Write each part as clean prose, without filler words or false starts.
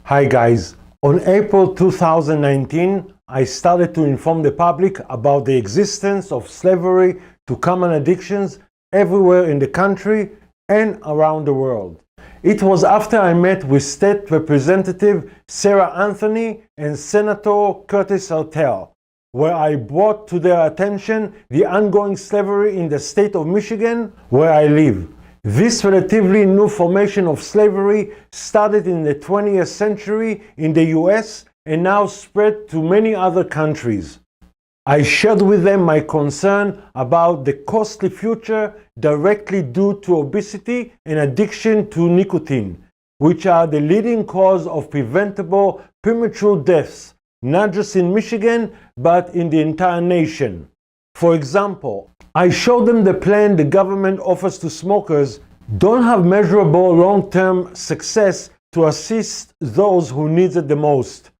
Hi guys, on April 2019, I started to inform the public about the existence of slavery to common addictions everywhere in the country and around the world. It was after I met with State Representative Sarah Anthony and Senator Curtis Artel, where I brought to their attention the ongoing slavery in the state of Michigan, where I live. This relatively new formation of slavery started in the 20th century in the US and now spread to many other countries. I shared with them my concern about the costly future directly due to obesity and addiction to nicotine, which are the leading cause of preventable premature deaths, not just in Michigan, but in the entire nation. For example, I showed them the plan the government offers to smokers don't have measurable long-term success to assist those who need it the most.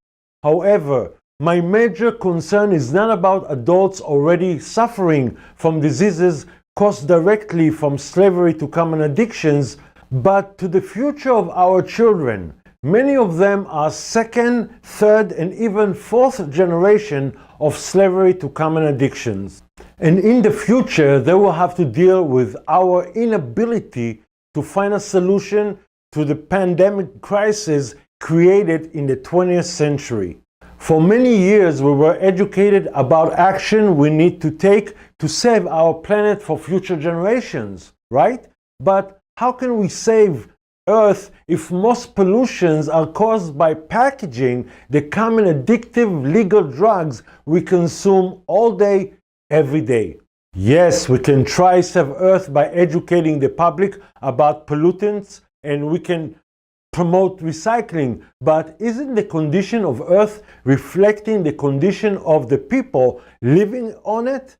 However, my major concern is not about adults already suffering from diseases caused directly from slavery to common addictions, but to the future of our children. Many of them are second, third, and even fourth generation of slavery to common addictions. And in the future, they will have to deal with our inability to find a solution to the pandemic crisis created in the 20th century. For many years, we were educated about action we need to take to save our planet for future generations, right? But how can we save Earth if most pollutions are caused by packaging the common addictive legal drugs we consume all day, every day? Yes, we can try save Earth by educating the public about pollutants, and we can promote recycling, but isn't the condition of Earth reflecting the condition of the people living on it?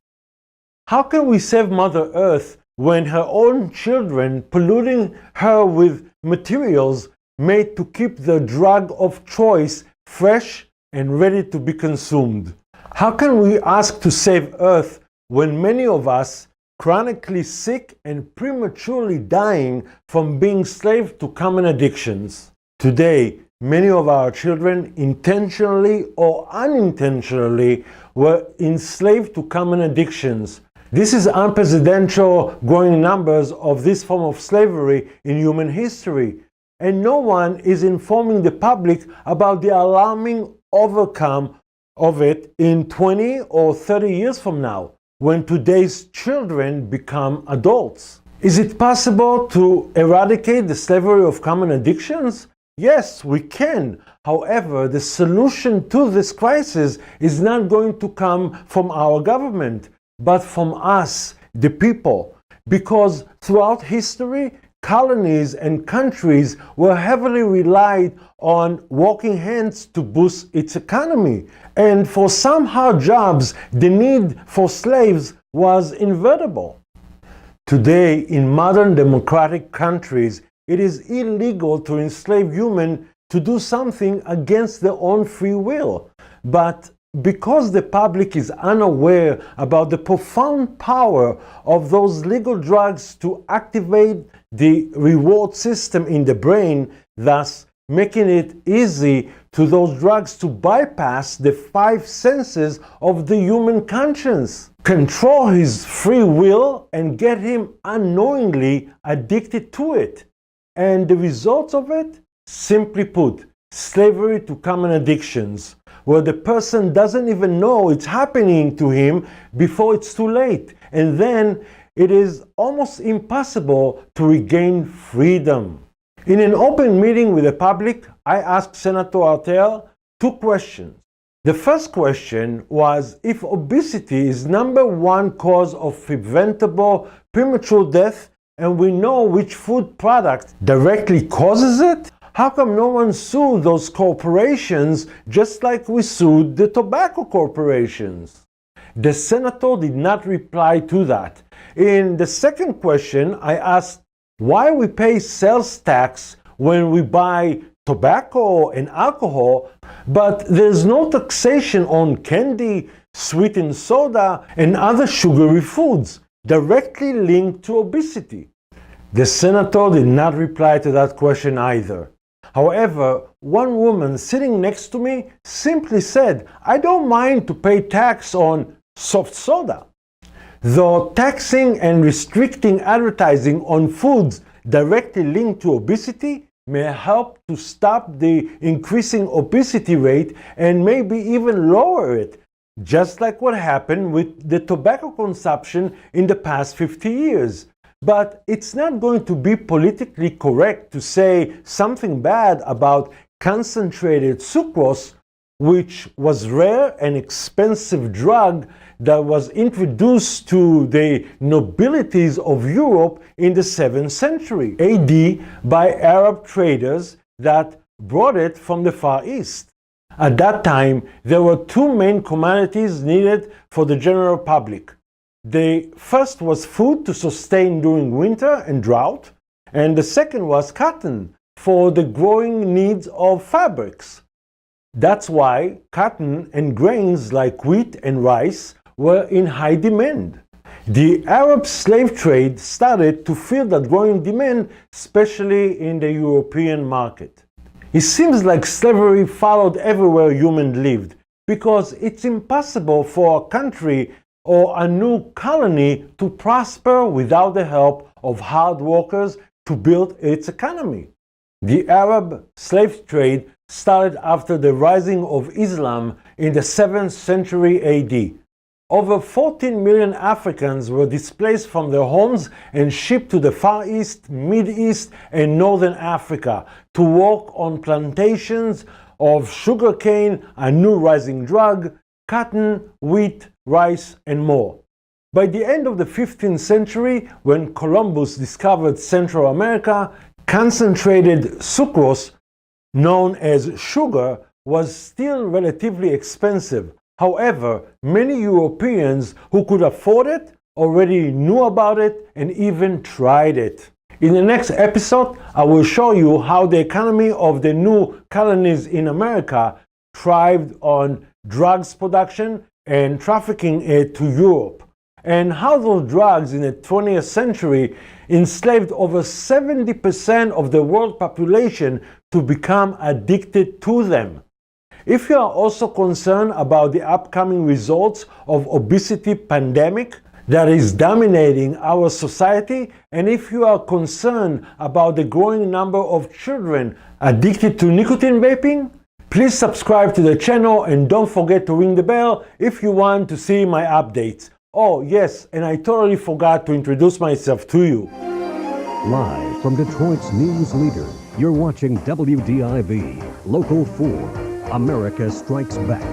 How can we save Mother Earth when her own children polluting her with materials made to keep the drug of choice fresh and ready to be consumed? How can we ask to save Earth when many of us chronically sick and prematurely dying from being slave to common addictions? Today, many of our children intentionally or unintentionally were enslaved to common addictions. This is unprecedented growing numbers of this form of slavery in human history, and no one is informing the public about the alarming outcome of it in 20 or 30 years from now, when today's children become adults. Is it possible to eradicate the slavery of common addictions? Yes, we can. However, the solution to this crisis is not going to come from our government, but from us, the people. Because throughout history, colonies and countries were heavily relied on working hands to boost its economy. And for some hard jobs, the need for slaves was inevitable. Today, in modern democratic countries, it is illegal to enslave humans to do something against their own free will. But because the public is unaware about the profound power of those legal drugs to activate the reward system in the brain, thus making it easy to those drugs to bypass the five senses of the human conscience, control his free will, and get him unknowingly addicted to it. And the results of it? Simply put, slavery to common addictions, where the person doesn't even know it's happening to him before it's too late. And then it is almost impossible to regain freedom. In an open meeting with the public, I asked Senator Artel two questions. The first question was if obesity is #1 cause of preventable premature death, and we know which food product directly causes it, how come no one sued those corporations just like we sued the tobacco corporations? The senator did not reply to that. In the second question, I asked why we pay sales tax when we buy tobacco and alcohol, but there's no taxation on candy, sweetened soda, and other sugary foods directly linked to obesity. The senator did not reply to that question either. However, one woman sitting next to me simply said, "I don't mind to pay tax on soft soda." Though taxing and restricting advertising on foods directly linked to obesity may help to stop the increasing obesity rate and maybe even lower it, just like what happened with the tobacco consumption in the past 50 years. But it's not going to be politically correct to say something bad about concentrated sucrose, which was rare and expensive drug that was introduced to the nobilities of Europe in the 7th century AD by Arab traders that brought it from the Far East. At that time, there were two main commodities needed for the general public. The first was food to sustain during winter and drought, and the second was cotton for the growing needs of fabrics. That's why cotton and grains like wheat and rice were in high demand. The Arab slave trade started to fill that growing demand, especially in the European market. It seems like slavery followed everywhere humans lived, because it's impossible for a country or a new colony to prosper without the help of hard workers to build its economy. The Arab slave trade started after the rising of Islam in the 7th century AD. Over 14 million Africans were displaced from their homes and shipped to the Far East, Mid East, and Northern Africa to work on plantations of sugarcane, a new rising drug, cotton, wheat, rice, and more. By the end of the 15th century, when Columbus discovered Central America, concentrated sucrose, known as sugar, was still relatively expensive. However, many Europeans who could afford it already knew about it and even tried it. In the next episode, I will show you how the economy of the new colonies in America thrived on drugs production and trafficking it to Europe, and how those drugs in the 20th century enslaved over 70% of the world population to become addicted to them. If you are also concerned about the upcoming results of obesity pandemic that is dominating our society, and if you are concerned about the growing number of children addicted to nicotine vaping, please subscribe to the channel and don't forget to ring the bell if you want to see my updates. Oh yes, and I totally forgot to introduce myself to you. Live from Detroit's news leader, you're watching WDIV, Local 4. America Strikes Back.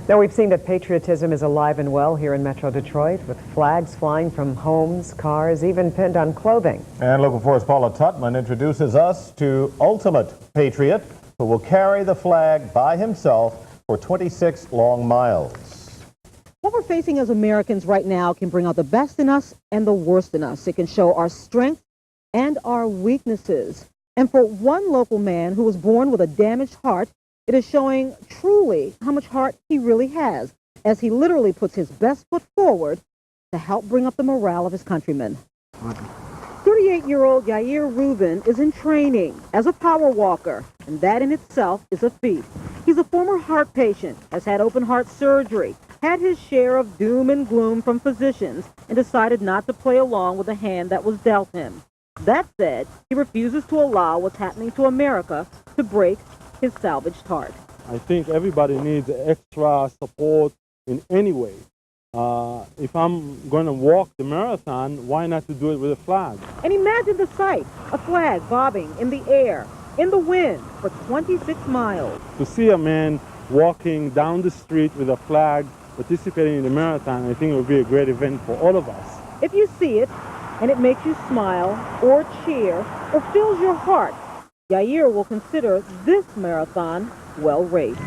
Now, we've seen that patriotism is alive and well here in Metro Detroit, with flags flying from homes, cars, even pinned on clothing. And Local 4's Paula Tutman introduces us to Ultimate Patriot, who will carry the flag by himself for 26 long miles. What we're facing as Americans right now can bring out the best in us and the worst in us. It can show our strength and our weaknesses. And for one local man who was born with a damaged heart, it is showing truly how much heart he really has, as he literally puts his best foot forward to help bring up the morale of his countrymen. 38-year-old Yair Rubin is in training as a power walker, and that in itself is a feat. He's a former heart patient, has had open heart surgery, had his share of doom and gloom from physicians, and decided not to play along with the hand that was dealt him. That said, he refuses to allow what's happening to America to break his salvaged heart. I think everybody needs extra support in any way. If I'm going to walk the marathon, why not to do it with a flag? And imagine the sight, a flag bobbing in the air, in the wind, for 26 miles. To see a man walking down the street with a flag participating in the marathon, I think it would be a great event for all of us. If you see it, and it makes you smile, or cheer, or fills your heart, Yair will consider this marathon well raced.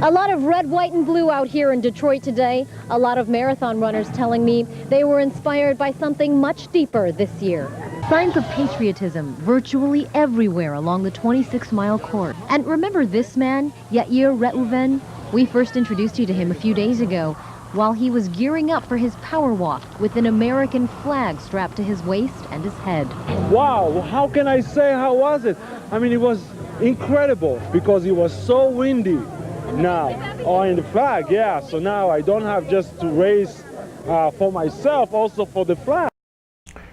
A lot of red, white, and blue out here in Detroit today. A lot of marathon runners telling me they were inspired by something much deeper this year. Signs of patriotism virtually everywhere along the 26-mile course. And remember this man, Yair Reuven? We first introduced you to him a few days ago while he was gearing up for his power walk with an American flag strapped to his waist and his head. Wow, how can I say how was it? I mean, it was incredible because it was so windy. Now, in the flag, yeah, so now I don't have just to race for myself, also for the flag.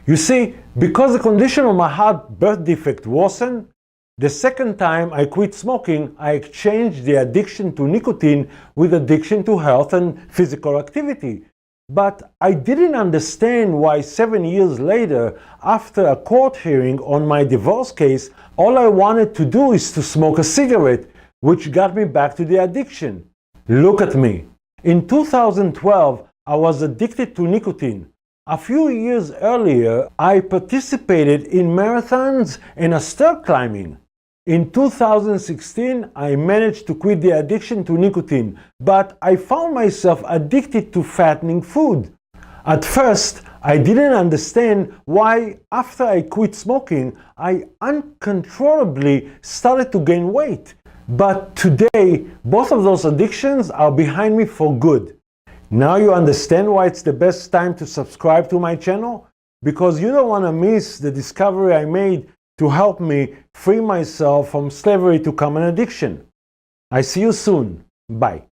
You see, because the condition of my heart birth defect worsened, the second time I quit smoking, I exchanged the addiction to nicotine with addiction to health and physical activity. But I didn't understand why 7 years later, after a court hearing on my divorce case, all I wanted to do is to smoke a cigarette, which got me back to the addiction. Look at me. In 2012, I was addicted to nicotine. A few years earlier, I participated in marathons and stair climbing. In 2016, I managed to quit the addiction to nicotine, but I found myself addicted to fattening food. At first, I didn't understand why, after I quit smoking, I uncontrollably started to gain weight. But today, both of those addictions are behind me for good. Now you understand why it's the best time to subscribe to my channel? Because you don't want to miss the discovery I made to help me free myself from slavery to common addiction. I see you soon. Bye.